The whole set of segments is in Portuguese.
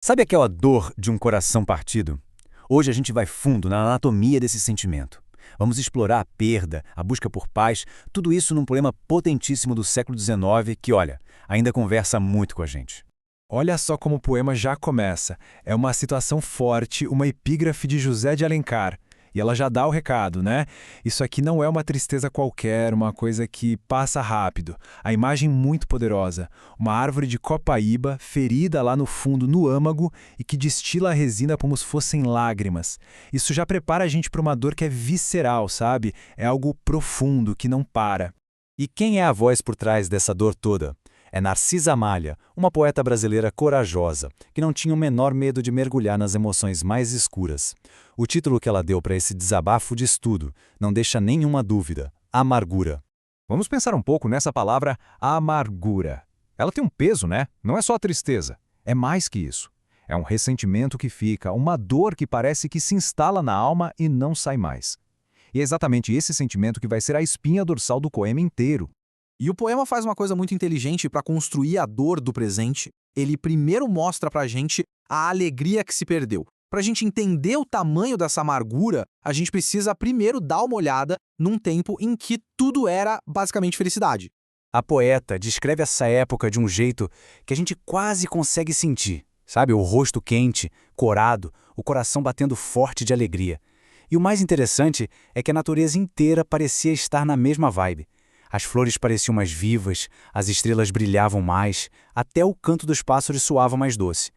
Sabe aquela dor de um coração partido? Hoje a gente vai fundo na anatomia desse sentimento. Vamos explorar a perda, a busca por paz, tudo isso num poema potentíssimo do século XIX que, olha, ainda conversa muito com a gente. Olha só como o poema já começa. É uma situação forte, uma epígrafe de José de Alencar. E ela já dá o recado, né? Isso aqui não é uma tristeza qualquer, uma coisa que passa rápido. A imagem muito poderosa. Uma árvore de copaíba, ferida lá no fundo, no âmago, e que destila a resina como se fossem lágrimas. Isso já prepara a gente para uma dor que é visceral, sabe? É algo profundo, que não para. E quem é a voz por trás dessa dor toda? É Narcisa Amália, uma poeta brasileira corajosa, que não tinha o menor medo de mergulhar nas emoções mais escuras. O título que ela deu para esse desabafo diz tudo, não deixa nenhuma dúvida: amargura. Vamos pensar um pouco nessa palavra amargura. Ela tem um peso, né? Não é só a tristeza. É mais que isso. É um ressentimento que fica, uma dor que parece que se instala na alma e não sai mais. E é exatamente esse sentimento que vai ser a espinha dorsal do poema inteiro. E o poema faz uma coisa muito inteligente para construir a dor do presente. Ele primeiro mostra pra gente a alegria que se perdeu. Pra gente entender o tamanho dessa amargura, a gente precisa primeiro dar uma olhada num tempo em que tudo era basicamente felicidade. A poeta descreve essa época de um jeito que a gente quase consegue sentir, sabe? O rosto quente, corado, o coração batendo forte de alegria. E o mais interessante é que a natureza inteira parecia estar na mesma vibe. As flores pareciam mais vivas, as estrelas brilhavam mais, até o canto dos pássaros soava mais doce.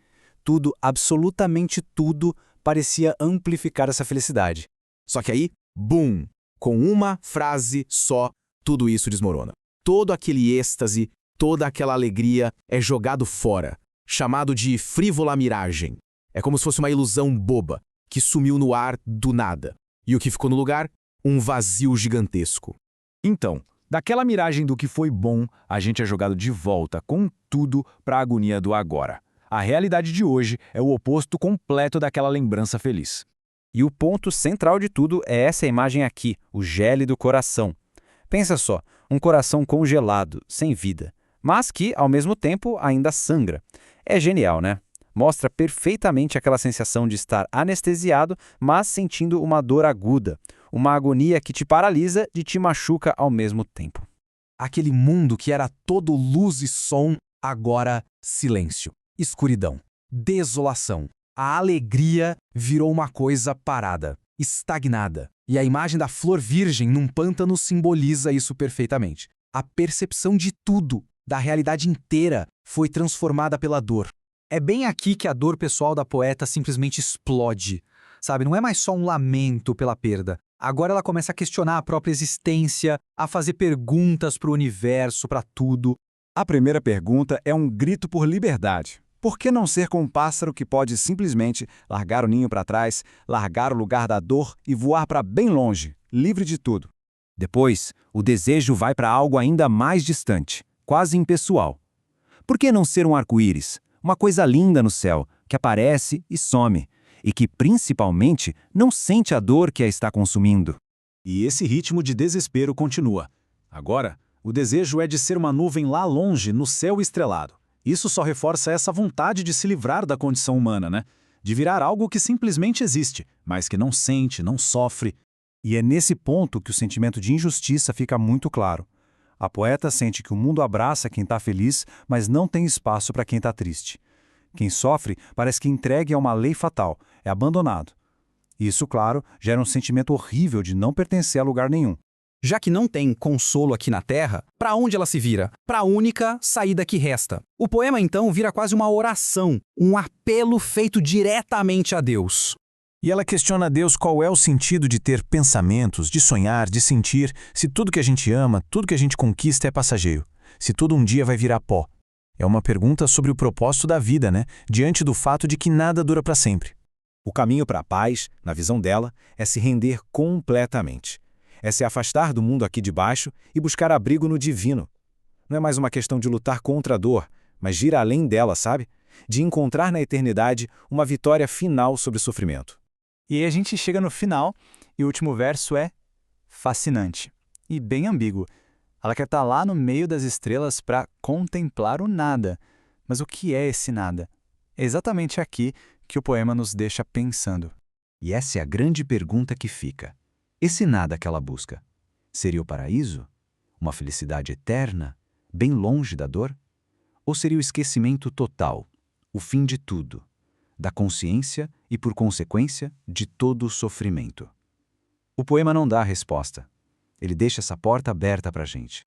Tudo, absolutamente tudo, parecia amplificar essa felicidade. Só que aí, bum! Com uma frase só, tudo isso desmorona. Todo aquele êxtase, toda aquela alegria é jogado fora, chamado de frívola miragem. É como se fosse uma ilusão boba, que sumiu no ar do nada. E o que ficou no lugar? Um vazio gigantesco. Então, daquela miragem do que foi bom, a gente é jogado de volta com tudo para a agonia do agora. A realidade de hoje é o oposto completo daquela lembrança feliz. E o ponto central de tudo é essa imagem aqui, o gélido coração. Pensa só, um coração congelado, sem vida, mas que, ao mesmo tempo, ainda sangra. É genial, né? Mostra perfeitamente aquela sensação de estar anestesiado, mas sentindo uma dor aguda, uma agonia que te paralisa e te machuca ao mesmo tempo. Aquele mundo que era todo luz e som, agora silêncio, escuridão, desolação. A alegria virou uma coisa parada, estagnada. E a imagem da flor virgem num pântano simboliza isso perfeitamente. A percepção de tudo, da realidade inteira, foi transformada pela dor. É bem aqui que a dor pessoal da poeta simplesmente explode. Sabe, não é mais só um lamento pela perda. Agora ela começa a questionar a própria existência, a fazer perguntas para o universo, para tudo. A primeira pergunta é um grito por liberdade. Por que não ser como um pássaro que pode simplesmente largar o ninho para trás, largar o lugar da dor e voar para bem longe, livre de tudo? Depois, o desejo vai para algo ainda mais distante, quase impessoal. Por que não ser um arco-íris? Uma coisa linda no céu, que aparece e some, e que, principalmente, não sente a dor que a está consumindo. E esse ritmo de desespero continua. Agora, o desejo é de ser uma nuvem lá longe, no céu estrelado. Isso só reforça essa vontade de se livrar da condição humana, né? De virar algo que simplesmente existe, mas que não sente, não sofre. E é nesse ponto que o sentimento de injustiça fica muito claro. A poeta sente que o mundo abraça quem está feliz, mas não tem espaço para quem está triste. Quem sofre parece que entregue a uma lei fatal, é abandonado. Isso, claro, gera um sentimento horrível de não pertencer a lugar nenhum. Já que não tem consolo aqui na Terra, para onde ela se vira? Para a única saída que resta. O poema, então, vira quase uma oração, um apelo feito diretamente a Deus. E ela questiona a Deus qual é o sentido de ter pensamentos, de sonhar, de sentir, se tudo que a gente ama, tudo que a gente conquista é passageiro, se tudo um dia vai virar pó. É uma pergunta sobre o propósito da vida, né? Diante do fato de que nada dura para sempre. O caminho para a paz, na visão dela, é se render completamente. É se afastar do mundo aqui de baixo e buscar abrigo no divino. Não é mais uma questão de lutar contra a dor, mas de ir além dela, sabe? De encontrar na eternidade uma vitória final sobre o sofrimento. E aí a gente chega no final e o último verso é fascinante e bem ambíguo. Ela quer estar lá no meio das estrelas para contemplar o nada. Mas o que é esse nada? É exatamente aqui que o poema nos deixa pensando. E essa é a grande pergunta que fica. Esse nada que ela busca, seria o paraíso? Uma felicidade eterna, bem longe da dor? Ou seria o esquecimento total, o fim de tudo, da consciência e, por consequência, de todo o sofrimento? O poema não dá a resposta. Ele deixa essa porta aberta para a gente.